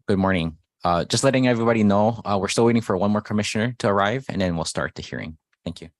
Good morning. Just letting everybody know, we're still waiting for one more commissioner to arrive, and then we'll start the hearing. Thank you.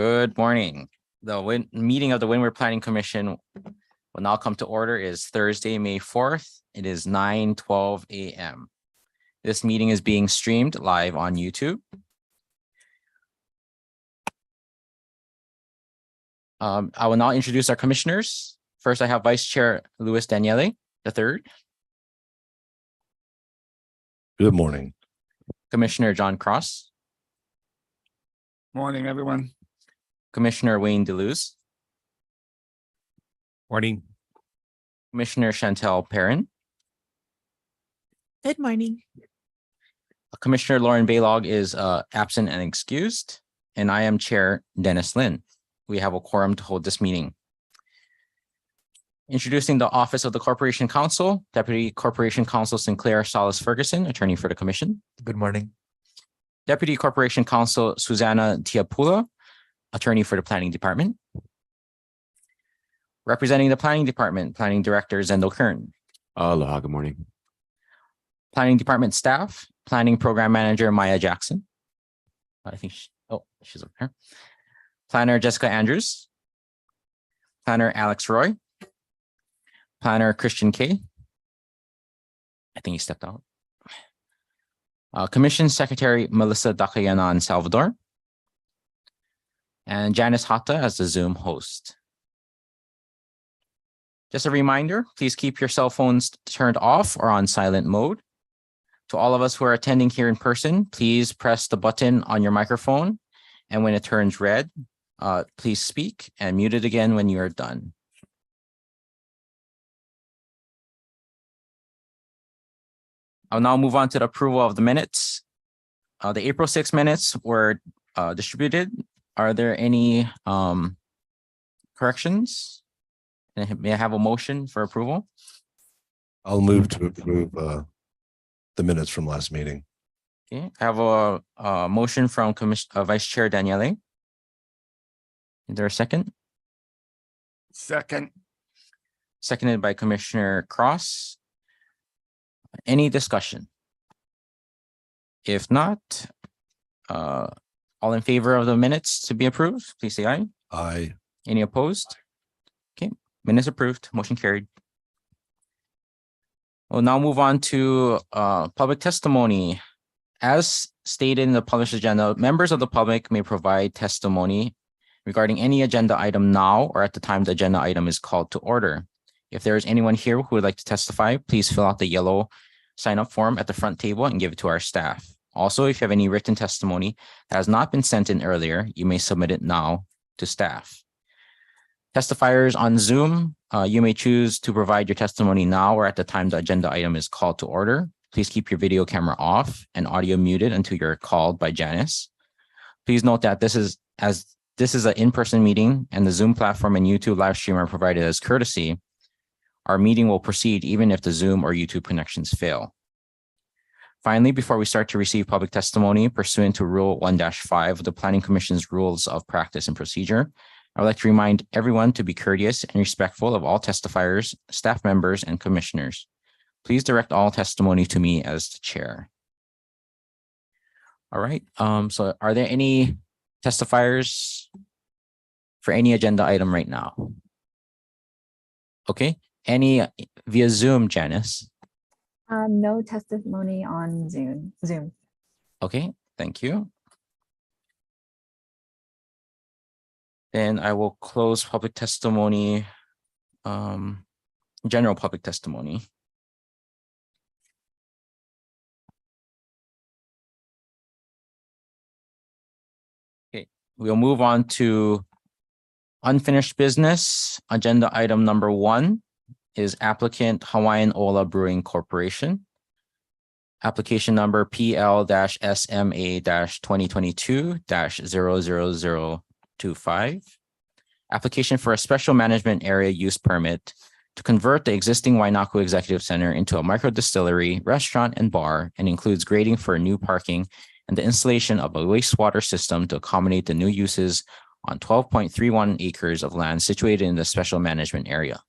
Good morning. The meeting of the Windward Planning Commission will now come to order. Is Thursday, May 4th. It is 9:12 a.m. This meeting is being streamed live on YouTube. I will now introduce our commissioners. First, I have Vice Chair Luis Daniele III, Good morning. Commissioner John Cross, Morning, everyone. Commissioner Wayne DeLuz, Morning. Commissioner Chantel Perrin, Good morning. Commissioner Lauren Baylog is absent and excused, and I am Chair Dennis Lin. We have a quorum to hold this meeting. Introducing the Office of the Corporation Counsel, Deputy Corporation Counsel Sinclair Salas Ferguson, Attorney for the Commission. Good morning. Deputy Corporation Counsel Susanna Tiapula, Attorney for the Planning Department. Representing the Planning Department, Planning Director Zendo Kern. Aloha, good morning. Planning Department staff, Planning Program Manager Maya Jackson. I think she's up here. Planner Jessica Andrews. Planner Alex Roy. Planner Christian K. I think he stepped out. Commission Secretary Melissa Dakayanan Salvador. And Janice Hata as the Zoom host. Just a reminder, please keep your cell phones turned off or on silent mode. To all of us who are attending here in person, please press the button on your microphone. And when it turns red, please speak and mute it again when you are done. I'll now move on to the approval of the minutes. The April 6 minutes were distributed. Are there any corrections? May I have a motion for approval? I'll move to approve the minutes from last meeting. Okay, I have a motion from Vice Chair Daniele. Is there a second? Second. Seconded by Commissioner Cross. Any discussion? If not, all in favor of the minutes to be approved, please say aye. Aye. Any opposed? Okay, minutes approved, motion carried. We'll now move on to public testimony. As stated in the published agenda, members of the public may provide testimony regarding any agenda item now or at the time the agenda item is called to order. If there is anyone here who would like to testify, please fill out the yellow sign-up form at the front table and give it to our staff. Also, if you have any written testimony that has not been sent in earlier, you may submit it now to staff. Testifiers on Zoom, you may choose to provide your testimony now or at the time the agenda item is called to order. Please keep your video camera off and audio muted until you're called by Janice. Please note that this is an in-person meeting and the Zoom platform and YouTube live stream are provided as courtesy. Our meeting will proceed even if the Zoom or YouTube connections fail. Finally, before we start to receive public testimony pursuant to Rule 1-5 of the Planning Commission's Rules of Practice and Procedure, I would like to remind everyone to be courteous and respectful of all testifiers, staff members, and commissioners. Please direct all testimony to me as the chair. All right, so are there any testifiers for any agenda item right now? Okay, any via Zoom, Janice? No testimony on Zoom. Okay, thank you. Then I will close public testimony, general public testimony. Okay, we'll move on to unfinished business. Agenda item number 1 is applicant Hawaiian Ola Brewing Corporation. Application number PL-SMA-2022-00025. Application for a special management area use permit to convert the existing Wainaku Executive Center into a micro distillery, restaurant, and bar, and includes grading for new parking and the installation of a wastewater system to accommodate the new uses on 12.31 acres of land situated in the special management area.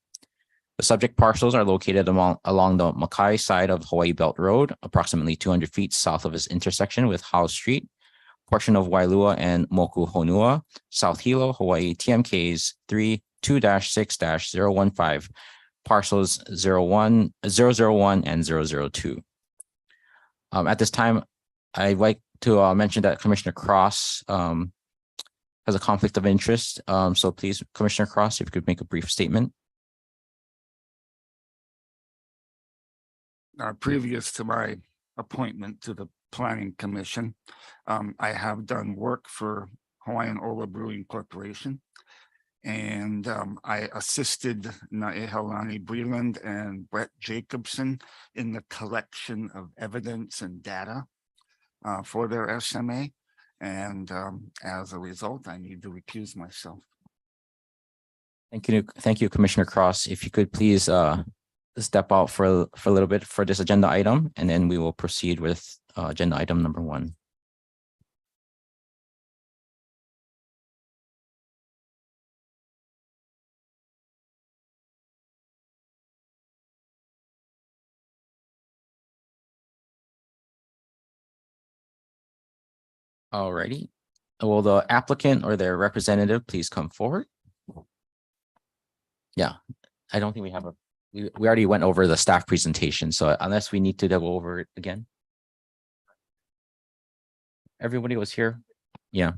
The subject parcels are located along the Makai side of Hawaii Belt Road, approximately 200 feet south of its intersection with Howe Street, portion of Wailua and Moku Honua, South Hilo, Hawaii, TMKs 32-6-015, parcels 001 and 002. At this time, I'd like to mention that Commissioner Cross has a conflict of interest. So please, Commissioner Cross, if you could make a brief statement. Previous to my appointment to the Planning Commission, I have done work for Hawaiian Ola Brewing Corporation. And I assisted Naehelani Breland and Brett Jacobson in the collection of evidence and data for their SMA. And as a result, I need to recuse myself. Thank you, Commissioner Cross. If you could please step out for a little bit for this agenda item, and then we will proceed with agenda item number 1. Alrighty. Will the applicant or their representative please come forward? Yeah, I don't think we have we already went over the staff presentation, so unless we need to go over it again. Everybody was here? Yeah.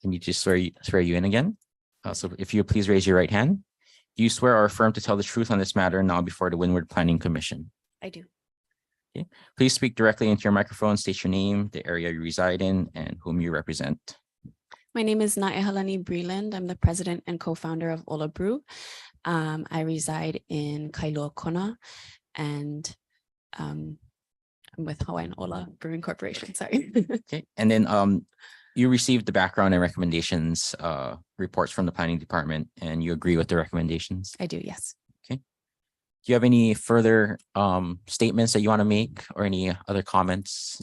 Can you just swear you in again? So if you please raise your right hand. Do you swear or affirm to tell the truth on this matter now before the Windward Planning Commission? I do. Okay. Please speak directly into your microphone, state your name, the area you reside in, and whom you represent. My name is Naehelani Breland. I'm the president and co-founder of Ola Brew. I reside in Kailua Kona, and I'm with Hawaiian Ola Brewing Corporation. Sorry. Okay. And then you received the background and recommendations reports from the planning department, and you agree with the recommendations? I do, yes. Okay. Do you have any further statements that you want to make or any other comments?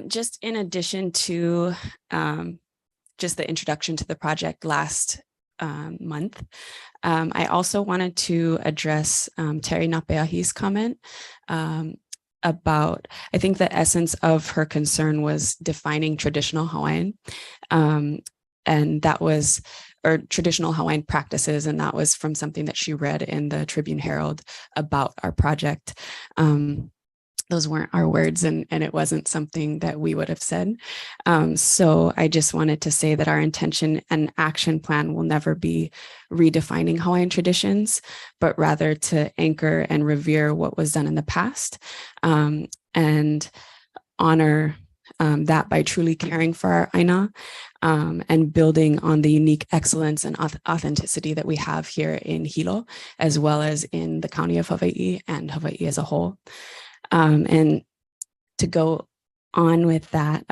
Just in addition to just the introduction to the project last month, I also wanted to address Terry Napeahi's comment about, I think the essence of her concern was defining traditional Hawaiian, and that was, or traditional Hawaiian practices, and that was from something that she read in the Tribune Herald about our project. Those weren't our words, and it wasn't something that we would have said. So I just wanted to say that our intention and action plan will never be redefining Hawaiian traditions, but rather to anchor and revere what was done in the past, and honor that by truly caring for our aina, and building on the unique excellence and authenticity that we have here in Hilo, as well as in the county of Hawaii and Hawaii as a whole. And to go on with that,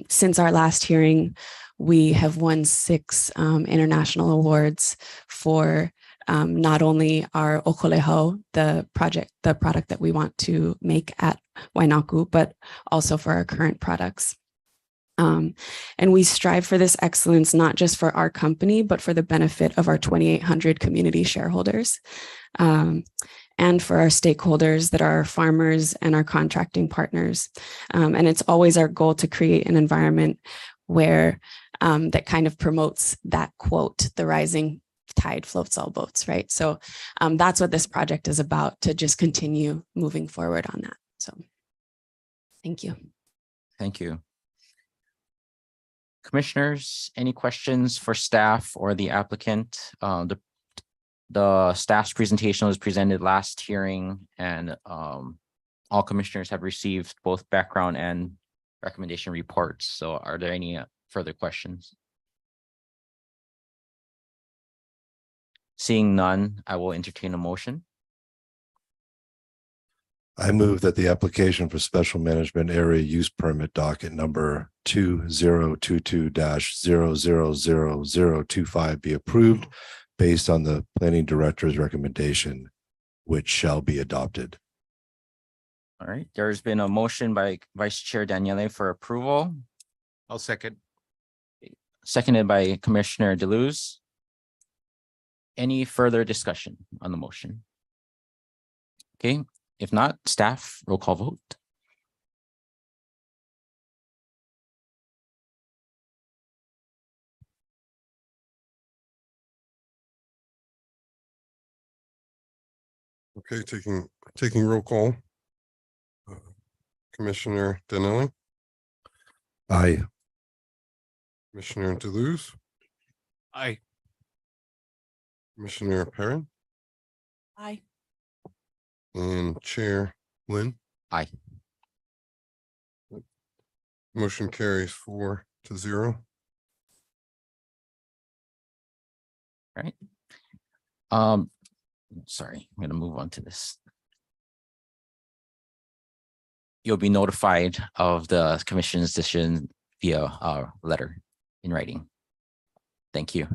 since our last hearing, we have won 6 international awards for not only our Okolehau, the product that we want to make at Wainaku, but also for our current products. And we strive for this excellence, not just for our company, but for the benefit of our 2,800 community shareholders. And for our stakeholders that are our farmers and our contracting partners. And it's always our goal to create an environment where that kind of promotes that quote, the rising tide floats all boats, right? So that's what this project is about, to just continue moving forward on that. So thank you. Thank you. Commissioners, any questions for staff or the applicant? The staff's presentation was presented last hearing, and all commissioners have received both background and recommendation reports. So are there any further questions? Seeing none, I will entertain a motion. I move that the application for special management area use permit docket number 2022-000025 be approved based on the planning director's recommendation, which shall be adopted. All right, there's been a motion by Vice Chair Daniele for approval. I'll second. Seconded by Commissioner Deleuze. Any further discussion on the motion? Okay, if not, staff roll call vote. Okay, taking roll call. Commissioner Danelli, Aye. Commissioner Toulouse, Aye. Commissioner Perrin, Aye. and Chair Lynn. Aye. Motion carries 4-0. Sorry, I'm gonna move on to this. You'll be notified of the commission's decision via letter in writing. Thank you.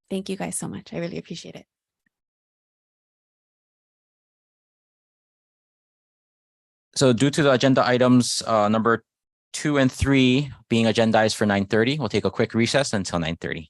Thank you guys so much. I really appreciate it. So due to the agenda items, number 2 and 3 being agendized for 9:30, we'll take a quick recess until 9:30.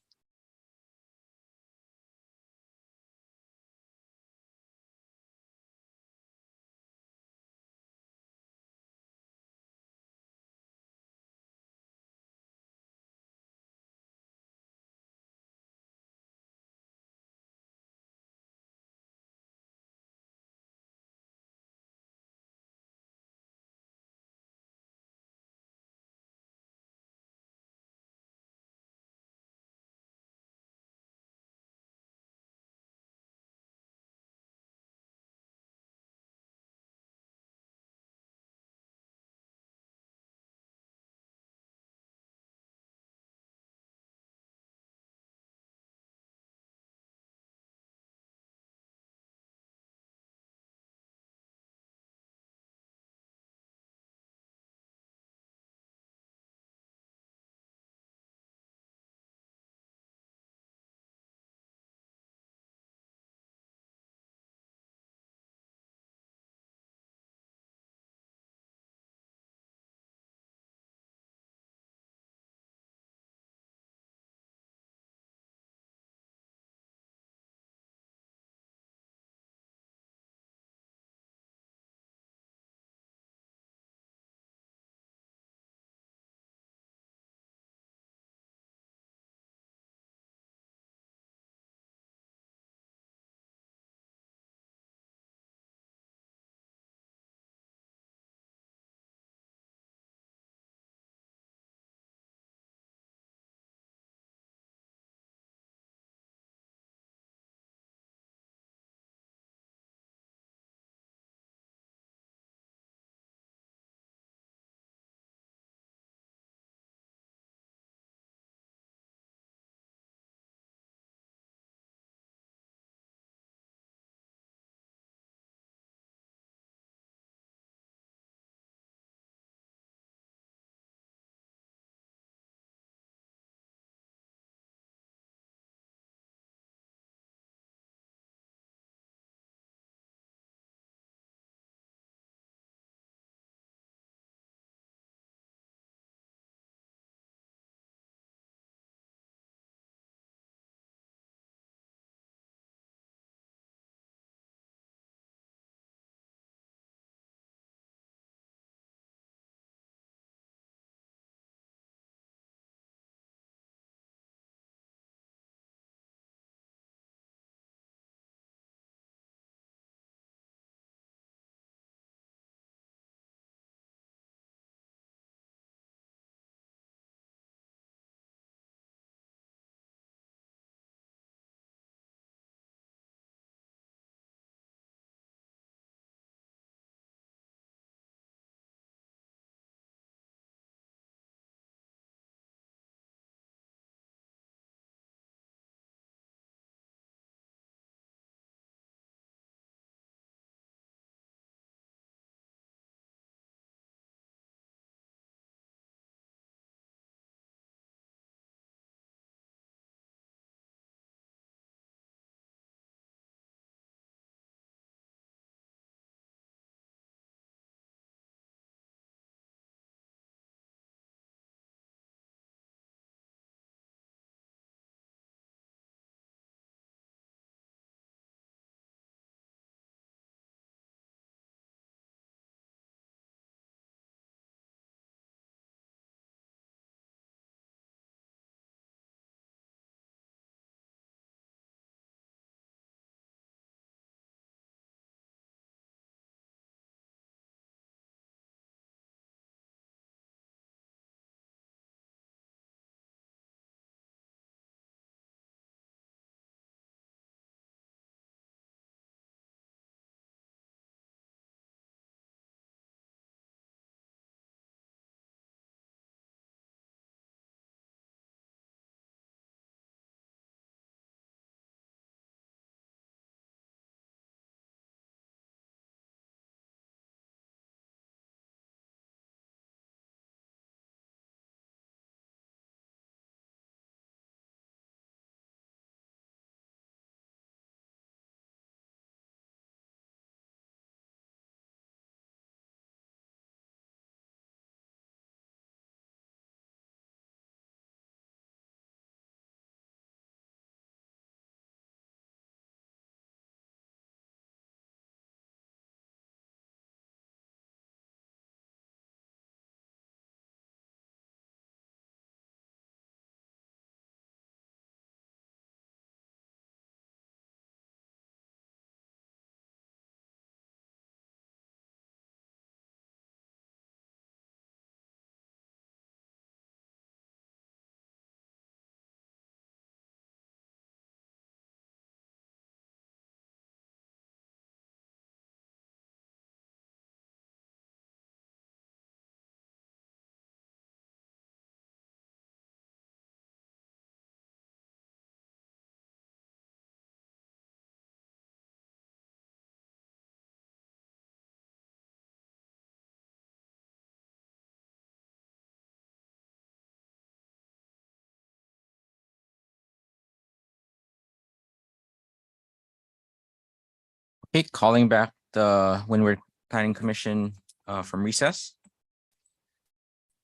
Okay, calling back the Windward Planning Commission from recess.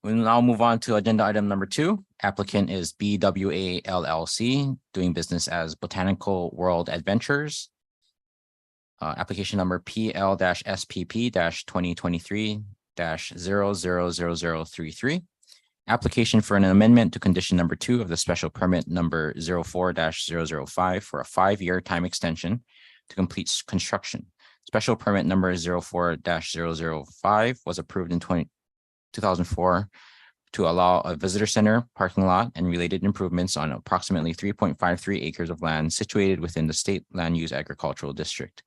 We'll now move on to agenda item number 2. Applicant is BWA LLC, doing business as Botanical World Adventures. Application number PL-SPP-2023-000033. Application for an amendment to condition number 2 of the special permit number 04-005 for a 5-year time extension to complete construction. Special permit number 04-005 was approved in 2004 to allow a visitor center, parking lot, and related improvements on approximately 3.53 acres of land situated within the state land use agricultural district.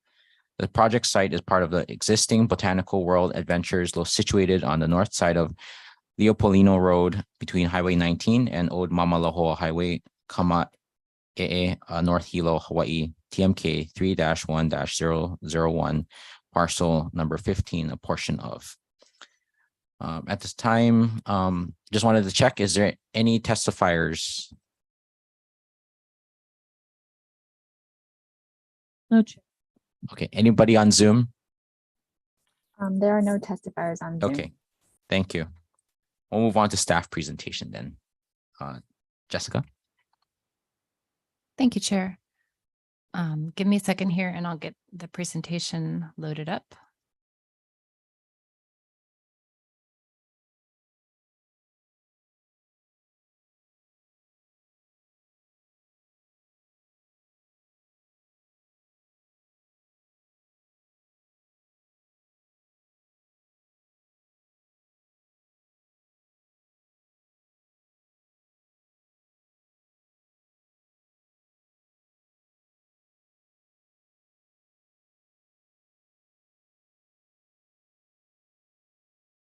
The project site is part of the existing Botanical World Adventures situated on the north side of Leopoldino Road between Highway 19 and Old Mamalahoa Highway, North Hilo, Hawaii, TMK 3-1-001, parcel number 15, a portion of. At this time, just wanted to check, is there any testifiers? No. Okay, anybody on Zoom? There are no testifiers on Zoom. Okay, thank you. We'll move on to staff presentation then. Jessica? Thank you, Chair. Give me a second here and I'll get the presentation loaded up.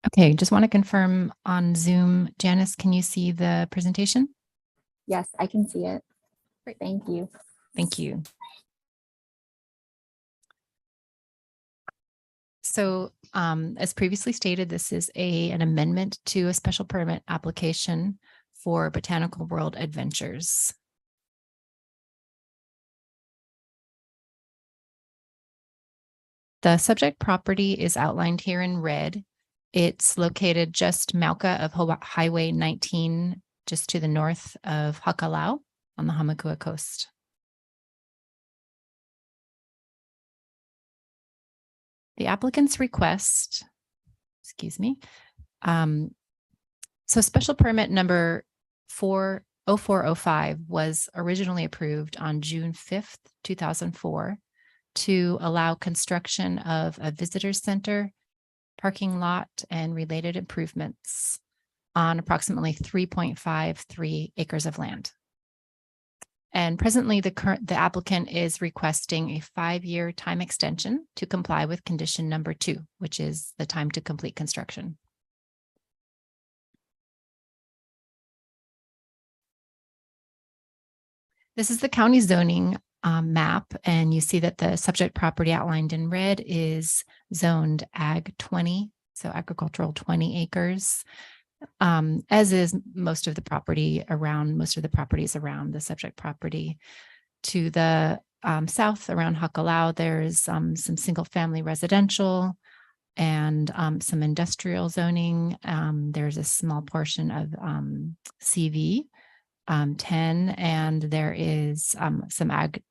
Okay, just want to confirm on Zoom, Janice, can you see the presentation? Yes, I can see it. Great. Thank you. Thank you. So as previously stated, this is an amendment to a special permit application for Botanical World Adventures. The subject property is outlined here in red. It's located just Mauka of Highway 19, just to the north of Hakalau on the Hamakua coast. The applicant's request, excuse me. So special permit number 0405 was originally approved on June 5th, 2004 to allow construction of a visitor center, parking lot, and related improvements on approximately 3.53 acres of land. And presently, the applicant is requesting a 5-year time extension to comply with condition number 2, which is the time to complete construction. This is the county zoning map, and you see that the subject property outlined in red is zoned Ag 20, so agricultural 20 acres, as is most of the properties around the subject property. To the south around Hakalau, there's some single family residential and some industrial zoning. There's a small portion of CV 10, and there is some Ag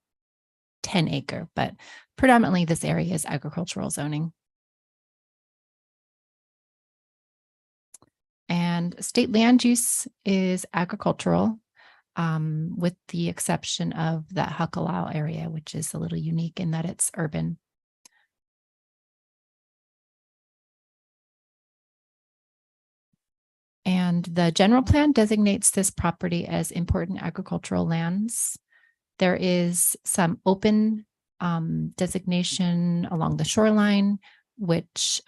10 acre, but predominantly this area is agricultural zoning. And state land use is agricultural, with the exception of that Hakalau area, which is a little unique in that it's urban. And the general plan designates this property as important agricultural lands. There is some open designation along the shoreline, which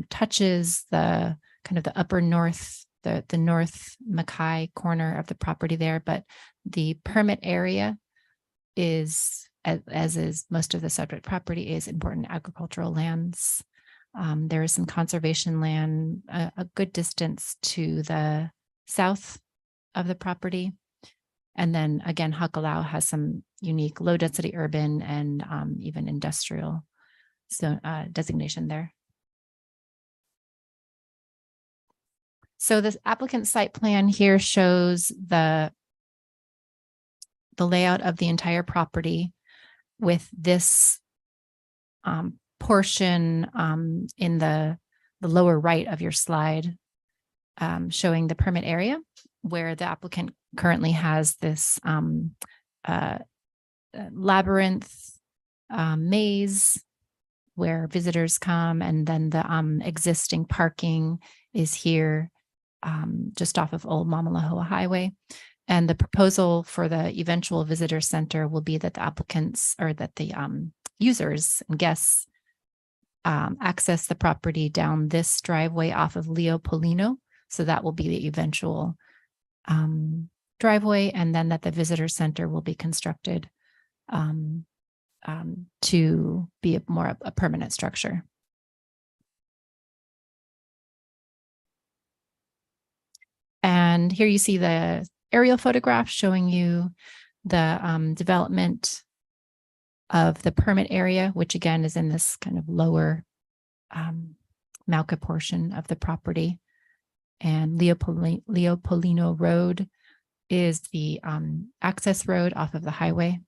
touches the kind of the upper north, the north Mackay corner of the property there, but the permit area is, as is most of the subject property, is important agricultural lands. There is some conservation land a good distance to the south of the property. And then again, Hakalau has some unique low density urban and even industrial designation there. So this applicant site plan here shows the layout of the entire property with this portion in the lower right of your slide showing the permit area where the applicant currently has this labyrinth maze where visitors come, and then the existing parking is here just off of Old Mamalahoa Highway. And the proposal for the eventual visitor center will be that the applicants or that the users and guests access the property down this driveway off of Leo Polino. So that will be the eventual driveway, and then that the visitor center will be constructed to be a permanent structure. And here you see the aerial photograph showing you the development of the permit area, which again is in this kind of lower Mauka portion of the property. And Leopolino Road is the access road off of the highway.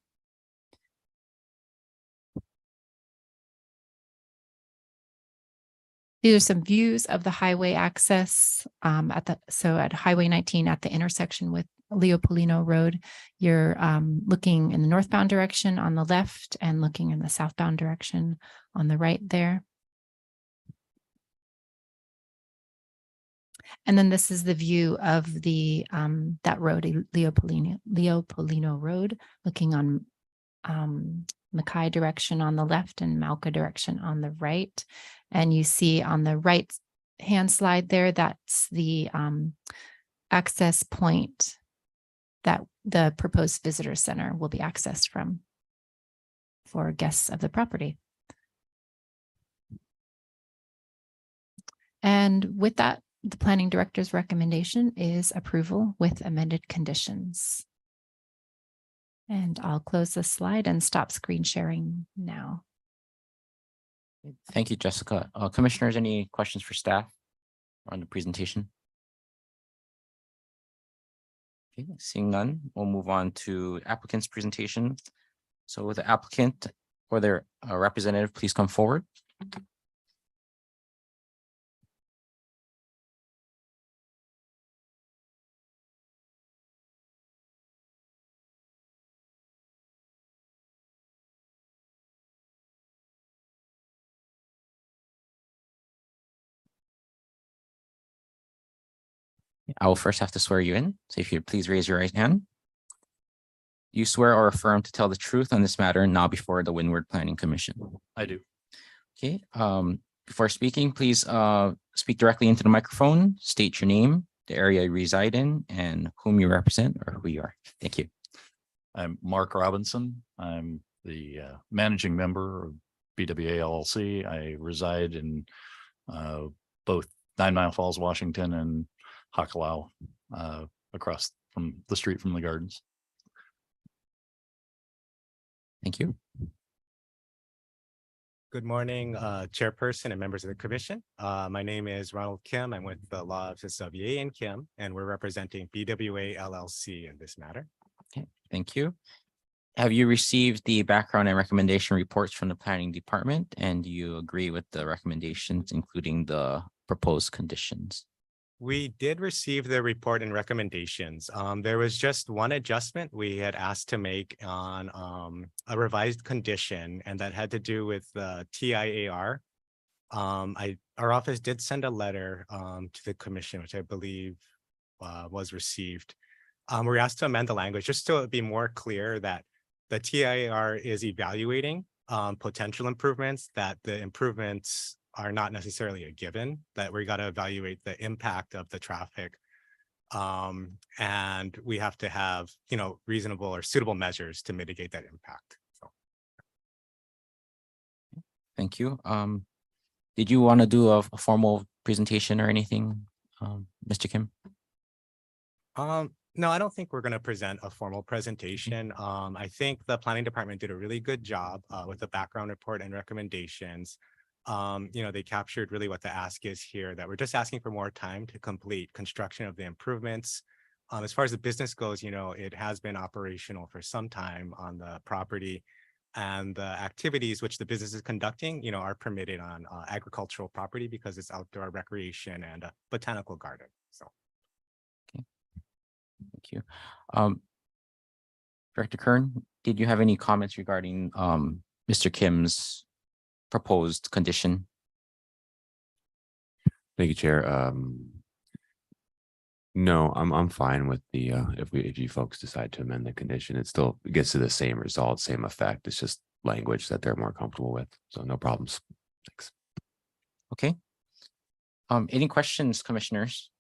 These are some views of the highway access at Highway 19 at the intersection with Leopolino Road. You're looking in the northbound direction on the left and looking in the southbound direction on the right there. And then this is the view of the that road, Leopolino Road, looking on Mackay direction on the left and Mauka direction on the right. And you see on the right hand slide there, that's the access point that the proposed visitor center will be accessed from for guests of the property. And with that, the planning director's recommendation is approval with amended conditions. And I'll close the slide and stop screen sharing now. Thank you, Jessica. Commissioners, any questions for staff on the presentation? Okay, seeing none, we'll move on to applicant's presentation. So with the applicant or their representative, please come forward. I will first have to swear you in. So if you'd please raise your right hand. You swear or affirm to tell the truth on this matter now before the Windward Planning Commission. I do. Okay. Before speaking, please speak directly into the microphone, state your name, the area you reside in, and whom you represent or who you are. Thank you. I'm Mark Robinson. I'm the managing member of BWA LLC. I reside in both 9 Mile Falls, Washington, and Hakalau, across from the street from the gardens. Thank you. Good morning, Chairperson and members of the Commission. My name is Ronald Kim. I'm with the law office of Ye and Kim, and we're representing BWA LLC in this matter. Okay, thank you. Have you received the background and recommendation reports from the planning department, and do you agree with the recommendations, including the proposed conditions? We did receive the report and recommendations. There was just one adjustment we had asked to make on a revised condition, and that had to do with the TIAR. Our office did send a letter to the commission, which I believe was received. We asked to amend the language just so it would be more clear that the TIAR is evaluating potential improvements, that the improvements are not necessarily a given, that we got to evaluate the impact of the traffic. And we have to have, reasonable or suitable measures to mitigate that impact. So. Thank you. Did you want to do a formal presentation or anything, Mr. Kim? No, I don't think we're going to present a formal presentation. I think the planning department did a really good job with the background report and recommendations. They captured really what the ask is here, that we're just asking for more time to complete construction of the improvements. As far as the business goes, it has been operational for some time on the property, and the activities which the business is conducting, are permitted on agricultural property because it's outdoor recreation and a botanical garden. So. Thank you. Director Kern, did you have any comments regarding Mr. Kim's proposed condition? Thank you, Chair. No, I'm fine with the if you folks decide to amend the condition, it still gets to the same result, same effect. It's just language that they're more comfortable with. So no problems. Thanks. Okay. Any questions, commissioners?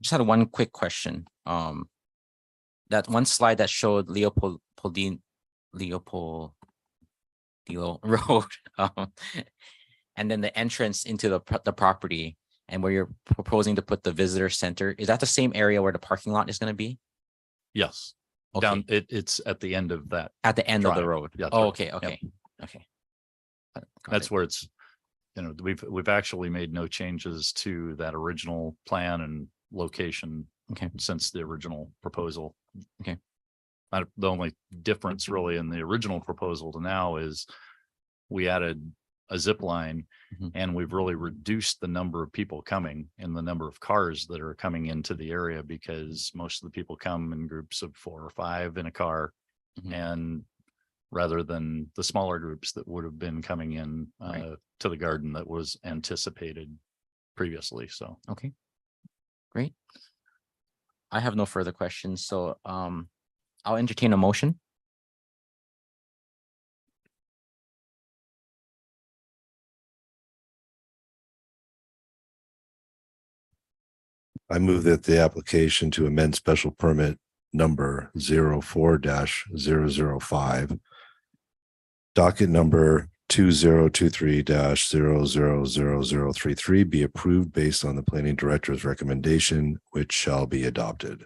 Just had one quick question. That one slide that showed Leopold Road, and then the entrance into the property, and where you're proposing to put the visitor center, is that the same area where the parking lot is going to be? Yes. Okay. Down, it's at the end of that. At the end of the drive. road. Yeah, that's Oh, right. okay, Yep. okay, okay. Got That's it. where it's, we've actually made no changes to that original plan and location. Okay. Since the original proposal. Okay. The only difference really in the original proposal to now is we added a zip line, Mhm. and we've really reduced the number of people coming and the number of cars that are coming into the area, because most of the people come in groups of 4 or 5 in a car. Mhm. And rather than the smaller groups that would have been coming in Right. to the garden that was anticipated previously. So. Okay. Great. I have no further questions, so I'll entertain a motion. I move that the application to amend special permit number 04-005, docket number 2023-000033 be approved based on the planning director's recommendation, which shall be adopted.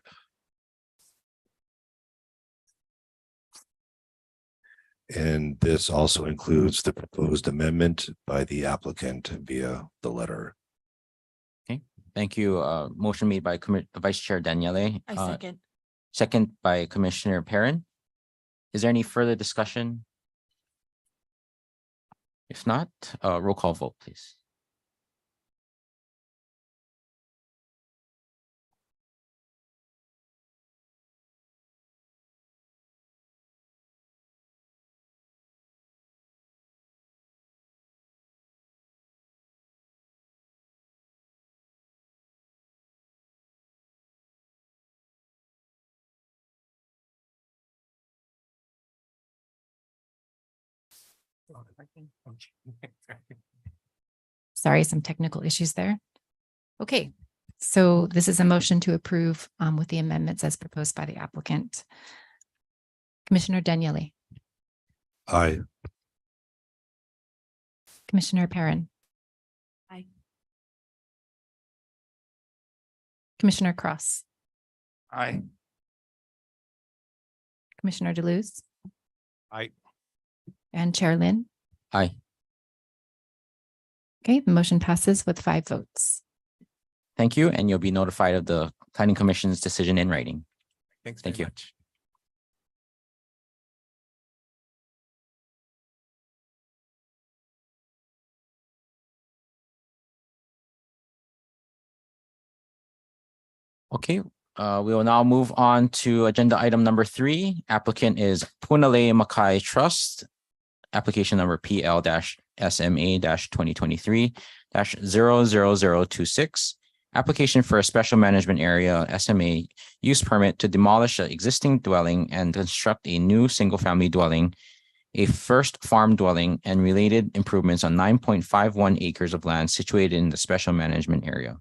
And this also includes the proposed amendment by the applicant via the letter. Thank you. Motion made by Vice Chair Daniele. I second. Second by Commissioner Perrin. Is there any further discussion? If not, roll call vote, please. Sorry, some technical issues there. Okay, so this is a motion to approve with the amendments as proposed by the applicant. Commissioner Daniele, Aye. Commissioner Perrin. Aye. Commissioner Cross, Aye. Commissioner Deleuze, Aye. and Chair Lynn. Aye. Okay, the motion passes with 5 votes. Thank you, and you'll be notified of the Planning Commission's decision in writing. Thanks. Thank very you. much. Okay, we will now move on to agenda item number 3. Applicant is Punalei Makai Trust. Application number PL-SMA-2023-00026. Application for a special management area SMA use permit to demolish an existing dwelling and construct a new single-family dwelling, a first farm dwelling, and related improvements on 9.51 acres of land situated in the special management area.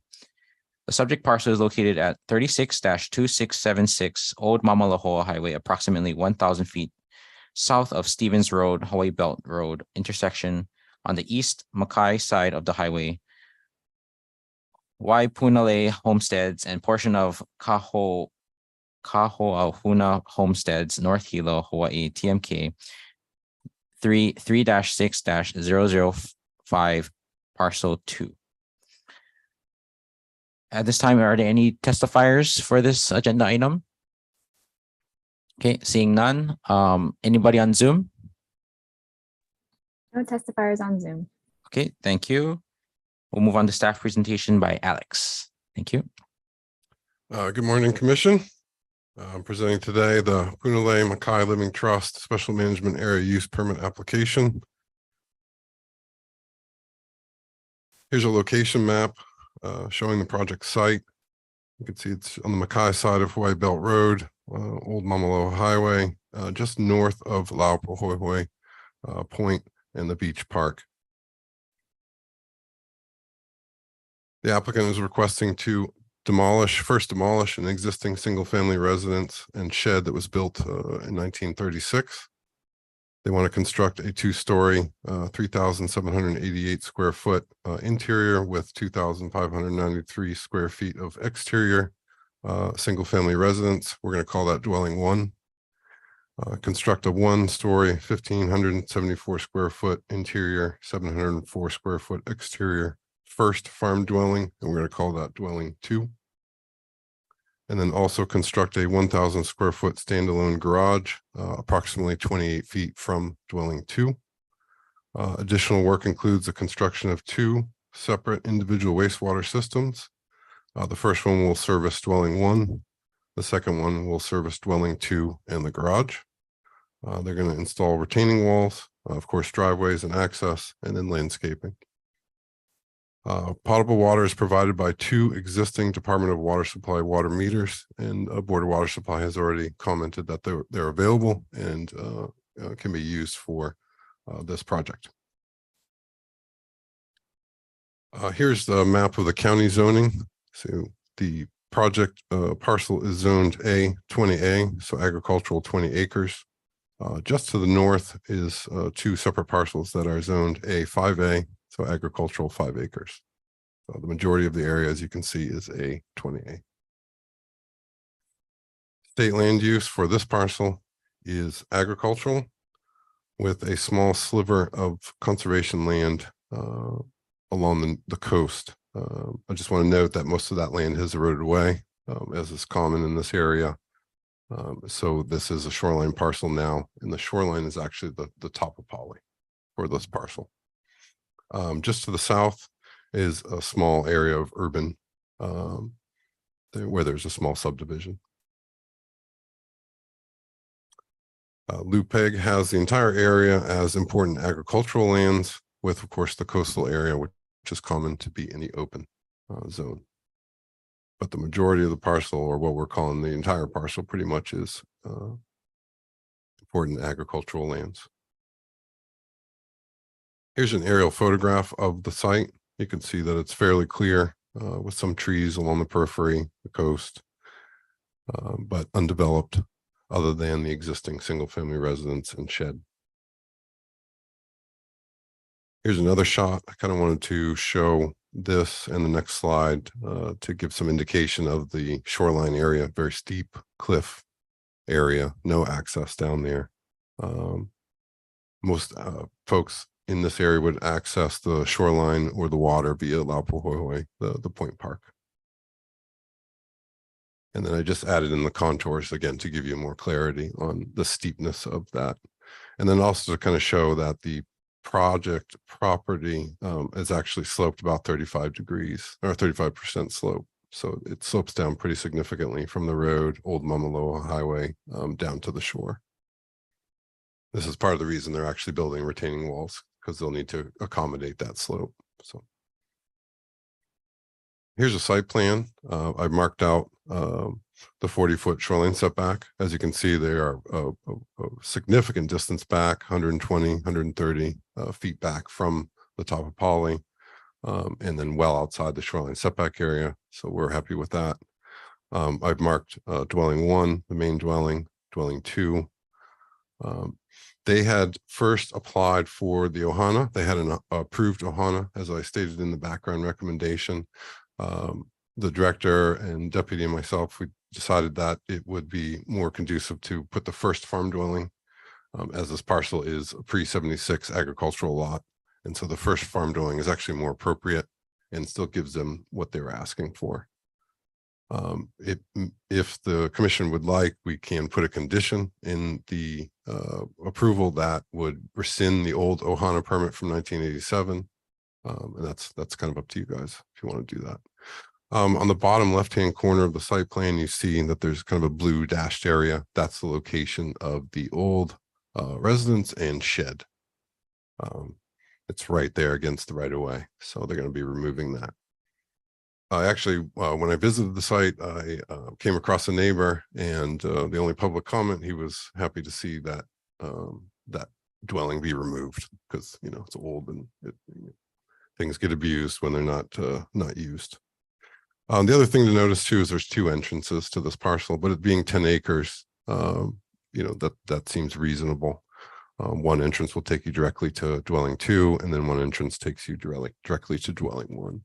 The subject parcel is located at 36-2676 Old Mamalahoa Highway, approximately 1,000 feet south of Stevens Road, Hawaii Belt Road intersection on the east Makai side of the highway. Waipunalei Homesteads and portion of Kaho'ahuna Homesteads, North Hilo, Hawaii, TMK 3-6-005, parcel 2. At this time, are there any testifiers for this agenda item? Okay, seeing none. Anybody on Zoom? No testifiers on Zoom. Okay, thank you. We'll move on to staff presentation by Alex. Thank you. Good morning, Commission. I'm presenting today the Punalei Makai Living Trust Special Management Area Use Permit application. Here's a location map showing the project site. You can see it's on the Makai side of Hawaii Belt Road, Old Mamaloa Highway, just north of Laupahoehoe Point and the beach park. The applicant is requesting to first demolish an existing single-family residence and shed that was built in 1936. They want to construct a two-story, 3,788 square foot interior with 2,593 square feet of exterior single-family residence. We're going to call that dwelling 1. Construct a one-story, 1,574 square foot interior, 704 square foot exterior first farm dwelling, and we're going to call that dwelling 2. And then also construct a 1,000 square foot standalone garage, approximately 28 feet from dwelling 2. Additional work includes the construction of 2 separate individual wastewater systems. The first one will service dwelling 1. The second one will service dwelling 2 and the garage. They're going to install retaining walls, of course, driveways and access, and then landscaping. Potable water is provided by 2 existing Department of Water Supply water meters, and Board of Water Supply has already commented that they're available and can be used for this project. Here's the map of the county zoning. So the project parcel is zoned A 20A, so agricultural 20 acres. Just to the north is 2 separate parcels that are zoned A 5A, so agricultural 5 acres. So the majority of the area, as you can see, is A 20A. State land use for this parcel is agricultural with a small sliver of conservation land along the coast. I just want to note that most of that land has eroded away, as is common in this area. So this is a shoreline parcel now, and the shoreline is actually the top of Poly for this parcel. Just to the south is a small area of urban where there's a small subdivision. Lupeg has the entire area as important agricultural lands, with, of course, the coastal area, which is common to be in the open zone. But the majority of the parcel, or what we're calling the entire parcel, pretty much is important agricultural lands. Here's an aerial photograph of the site. You can see that it's fairly clear with some trees along the periphery, the coast, but undeveloped other than the existing single-family residence and shed. Here's another shot. I kind of wanted to show this and the next slide to give some indication of the shoreline area, very steep cliff area, no access down there. Most folks in this area would access the shoreline or the water via Laupahoehoe, the point park. And then I just added in the contours again to give you more clarity on the steepness of that. And then also to kind of show that the project property is actually sloped about 35 degrees or 35% slope. So it slopes down pretty significantly from the road, Old Mamaloa Highway, down to the shore. This is part of the reason they're actually building retaining walls, because they'll need to accommodate that slope. So here's a site plan. I've marked out the 40-foot shoreline setback. As you can see, they are a significant distance back, 120, 130 feet back from the top of Poly. and then well outside the shoreline setback area. So we're happy with that. I've marked dwelling 1, the main dwelling, dwelling 2. They had first applied for the Ohana. They had an approved Ohana, as I stated in the background recommendation. The director and deputy and myself, we decided that it would be more conducive to put the first farm dwelling, as this parcel is a pre-76 agricultural lot. And so the first farm dwelling is actually more appropriate and still gives them what they were asking for. If the commission would like, we can put a condition in the approval that would rescind the old Ohana permit from 1987. And that's kind of up to you guys if you want to do that. On the bottom left-hand corner of the site plan, you see that there's kind of a blue dashed area. That's the location of the old residence and shed. It's right there against the right of way. So they're going to be removing that. I actually, when I visited the site, I came across a neighbor, and the only public comment, he was happy to see that that dwelling be removed because, you know, it's old and things get abused when they're not used. The other thing to notice too is there's 2 entrances to this parcel, but it being 10 acres, you know, that seems reasonable. One entrance will take you directly to dwelling 2, and then one entrance takes you directly to dwelling 1.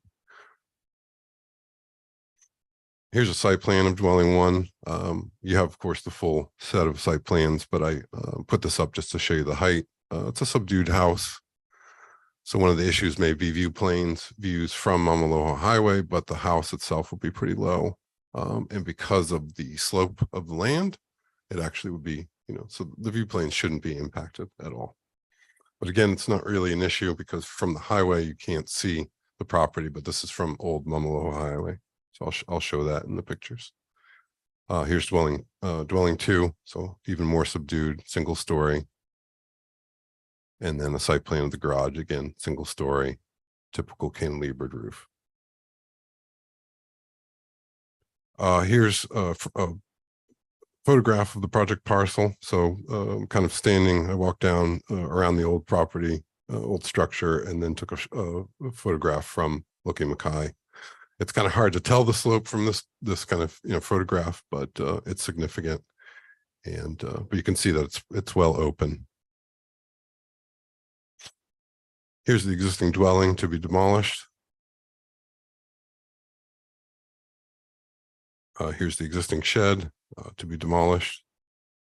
Here's a site plan of dwelling 1. You have, of course, the full set of site plans, but I put this up just to show you the height. It's a subdued house. So one of the issues may be views from Mamalaloa Highway, but the house itself will be pretty low. And because of the slope of the land, it actually would be, you know, so the view planes shouldn't be impacted at all. But again, it's not really an issue because from the highway, you can't see the property, but this is from old Mamalaloa Highway. So I'll show that in the pictures. Here's dwelling 2, so even more subdued, single story. And then a site plan of the garage, again, single story, typical cantilevered roof. Here's a photograph of the project parcel. So kind of standing, I walked down around the old property, old structure, and then took a photograph from Loki Mackay. It's kind of hard to tell the slope from this kind of, you know, photograph, but it's significant. And but you can see that it's well open. Here's the existing dwelling to be demolished. Here's the existing shed to be demolished.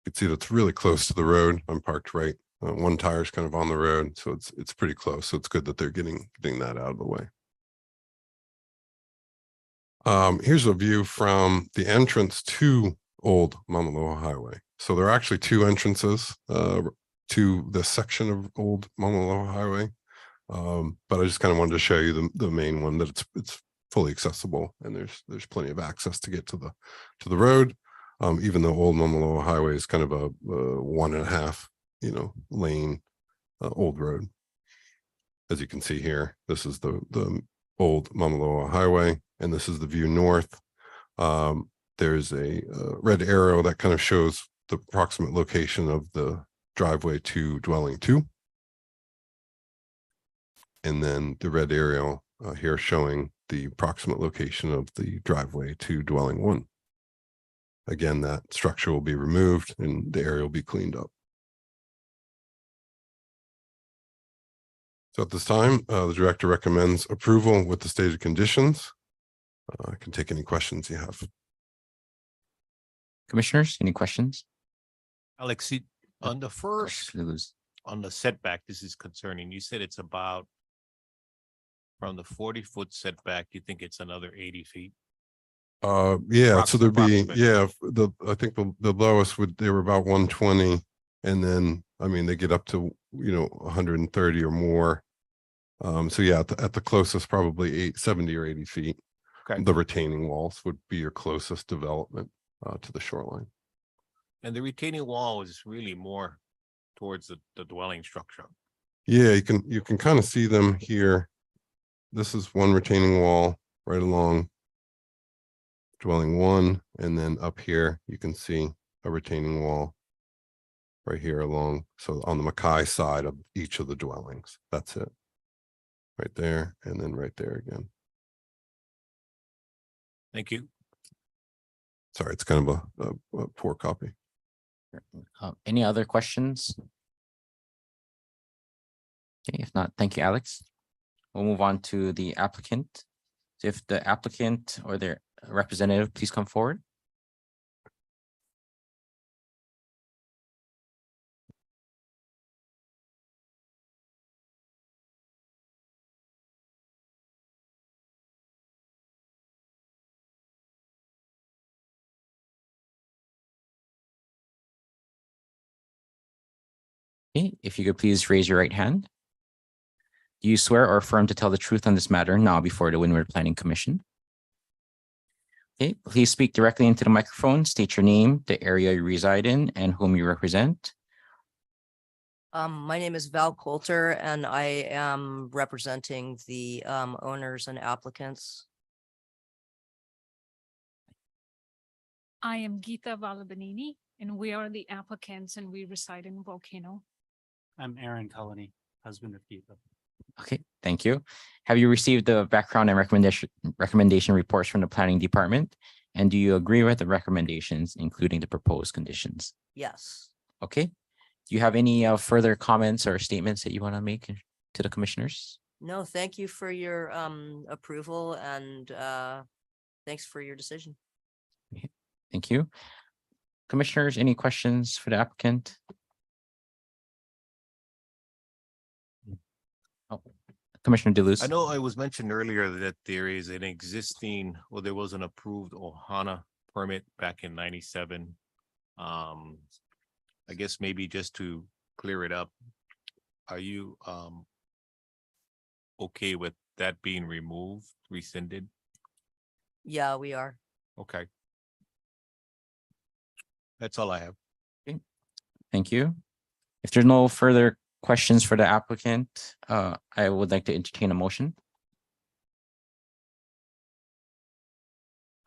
You can see that's really close to the road. I'm parked right. One tire is kind of on the road, so it's pretty close. So it's good that they're getting that out of the way. Here's a view from the entrance to old Mamalaloa Highway. So there are actually 2 entrances to this section of old Mamalaloa Highway. But I just kind of wanted to show you the main one, that it's fully accessible and there's plenty of access to get to the road. Even though old Mamalaloa Highway is kind of a 1.5, you know, lane old road. As you can see here, this is the old Mamalaloa Highway, and this is the view north. There's a red arrow that kind of shows the approximate location of the driveway to dwelling 2. And then the red arrow here showing the approximate location of the driveway to dwelling 1. Again, that structure will be removed and the area will be cleaned up. So at this time, the director recommends approval with the stated conditions. I can take any questions you have. Commissioners, any questions? Alex, on the first, on the setback, this is concerning. You said it's about from the 40-foot setback, you think it's another 80 feet? Yeah, so there'd be, Approximate. yeah, I think the lowest they were about 120. And then, I mean, they get up to, you know, 130 or more. So yeah, at the closest, probably 70 or 80 feet. Okay. The retaining walls would be your closest development to the shoreline. And the retaining wall is really more towards the dwelling structure. Yeah, you can kind of see them here. This is one retaining wall right along dwelling 1, and then up here you can see a retaining wall right here along. So on the Mackay side of each of the dwellings, that's it. right there, and then right there again. Thank you. Sorry, it's kind of a poor copy. Any other questions? Okay, if not, thank you, Alex. We'll move on to the applicant. So if the applicant or their representative, please come forward. Okay, if you could please raise your right hand. Do you swear or affirm to tell the truth on this matter now before the Windward Planning Commission? Okay, please speak directly into the microphone, state your name, the area you reside in, and whom you represent. My name is Val Coulter and I am representing the owners and applicants. I am Geeta Valabanini and we are the applicants and we reside in Volcano. I'm Aaron Culleney, husband of Geeta. Okay, thank you. Have you received the background and recommendation reports from the planning department? And do you agree with the recommendations, including the proposed conditions? Yes. Okay. Do you have any further comments or statements that you want to make to the commissioners? No, thank you for your approval and thanks for your decision. Thank you. Commissioners, any questions for the applicant? Oh, Commissioner Deleuze. I know it was mentioned earlier that there is an existing, well, there was an approved Ohana permit back in 97. I guess maybe just to clear it up, are you okay with that being removed, rescinded? Yeah, we are. Okay. That's all I have. Okay. Thank you. If there's no further questions for the applicant, I would like to entertain a motion.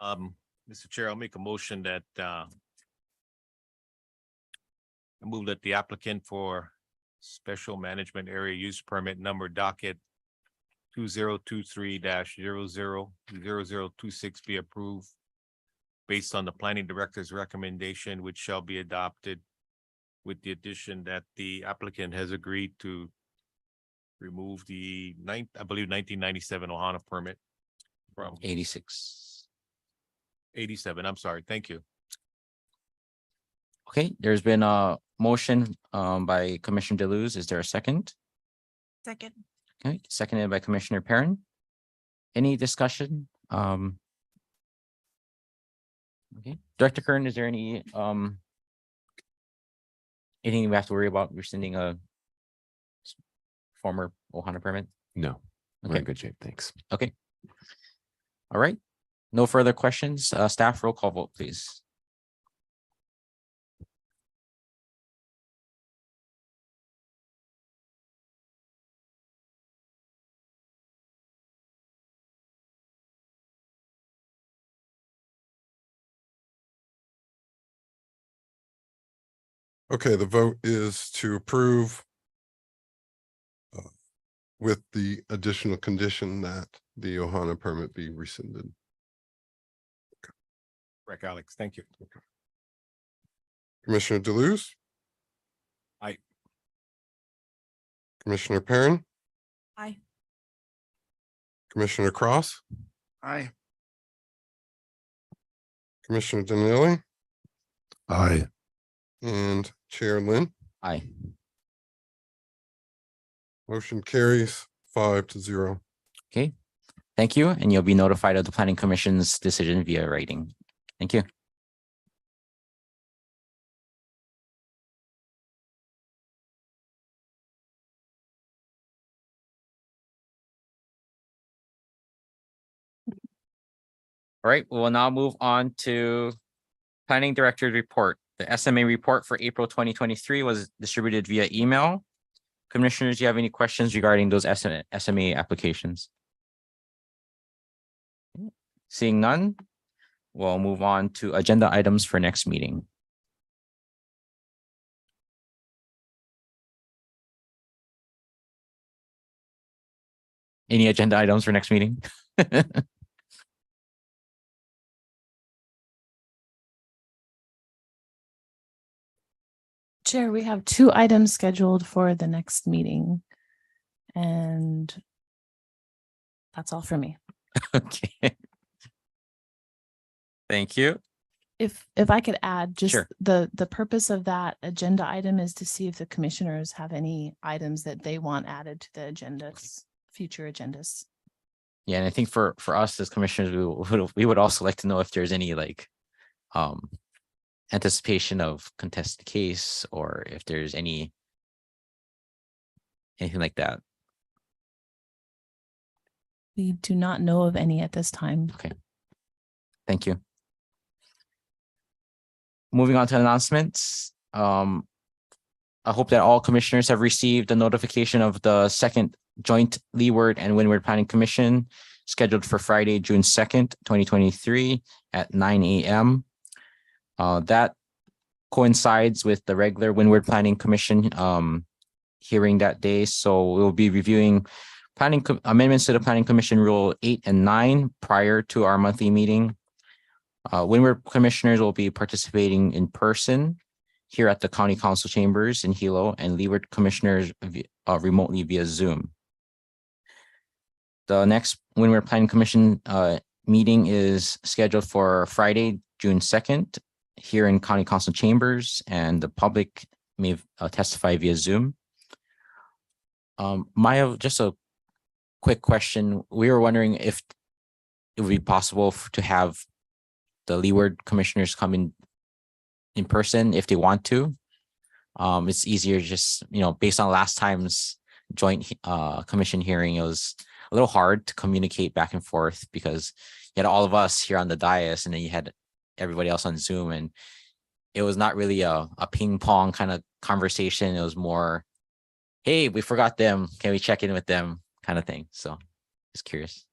Mr. Chair, I'll make a motion that I move that the applicant for special management area use permit number docket 2023-000026 be approved based on the planning director's recommendation, which shall be adopted with the addition that the applicant has agreed to remove the I believe 1997 Ohana permit from 86. 87. I'm sorry. Thank you. Okay, there's been a motion by Commissioner Deleuze. Is there a second? Second. Okay, seconded by Commissioner Perrin. Any discussion? Okay, Director Kern, is there any anything we have to worry about rescinding a former Ohana permit? No, we're Okay. in good shape. Thanks. Okay. All right. No further questions. Staff roll call vote, please. Okay, the vote is to approve with the additional condition that the Ohana permit be rescinded. Correct, Alex. Thank you. Commissioner Deleuze? Aye. Commissioner Perrin? Aye. Commissioner Cross? Aye. Commissioner Danili? Aye. And Chair Lynn? Aye. Motion carries 5-0. Okay. Thank you. And you'll be notified of the Planning Commission's decision via writing. Thank you. All right, we will now move on to Planning Director's report. The SMA report for April 2023 was distributed via email. Commissioners, do you have any questions regarding those SMA applications? Seeing none, we'll move on to agenda items for next meeting. Any agenda items for next meeting? Chair, we have 2 items scheduled for the next meeting. And that's all for me. Okay. Thank you. If I could add, just Sure. the purpose of that agenda item is to see if the commissioners have any items that they want added to the agendas, future agendas. Yeah, and I think for us as commissioners, we would also like to know if there's any like anticipation of contested case, or if there's anything like that. We do not know of any at this time. Okay. Thank you. Moving on to announcements. I hope that all commissioners have received a notification of the second joint Leeward and Windward Planning Commission scheduled for Friday, June 2nd, 2023 at 9 a.m. That coincides with the regular Windward Planning Commission hearing that day. So we'll be reviewing amendments to the Planning Commission Rule 8 and 9 prior to our monthly meeting. Windward commissioners will be participating in person here at the County Council chambers in Hilo, and Leeward commissioners remotely via Zoom. The next Windward Planning Commission meeting is scheduled for Friday, June 2nd, here in County Council chambers, and the public may testify via Zoom. Maya, just a quick question. We were wondering if it would be possible to have the Leeward commissioners come in person if they want to. It's easier just, based on last time's joint commission hearing, it was a little hard to communicate back and forth because you had all of us here on the dais and then you had everybody else on Zoom, and it was not really a ping pong kind of conversation. It was more, hey, we forgot them. Can we check in with them kind of thing? So just curious.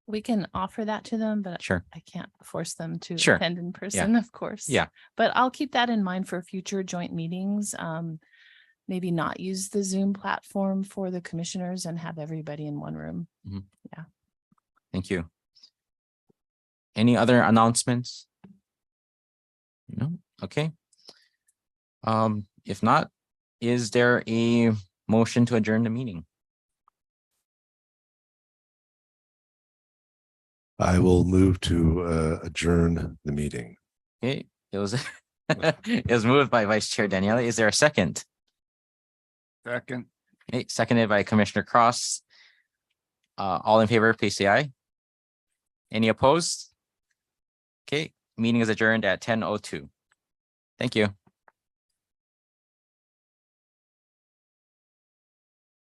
We can offer that to them, but Sure. I can't force them to Sure. attend in person, of course. Yeah. But I'll keep that in mind for future joint meetings. Maybe not use the Zoom platform for the commissioners and have everybody in one room. Mhm. Yeah. Thank you. Any other announcements? No? Okay. If not, is there a motion to adjourn the meeting? I will move to adjourn the meeting. Okay, it was it was moved by Vice Chair Daniela. Is there a second? Second. Okay, seconded by Commissioner Cross. All in favor, please say aye. Any opposed? Okay, meeting is adjourned at 10:02. Thank you.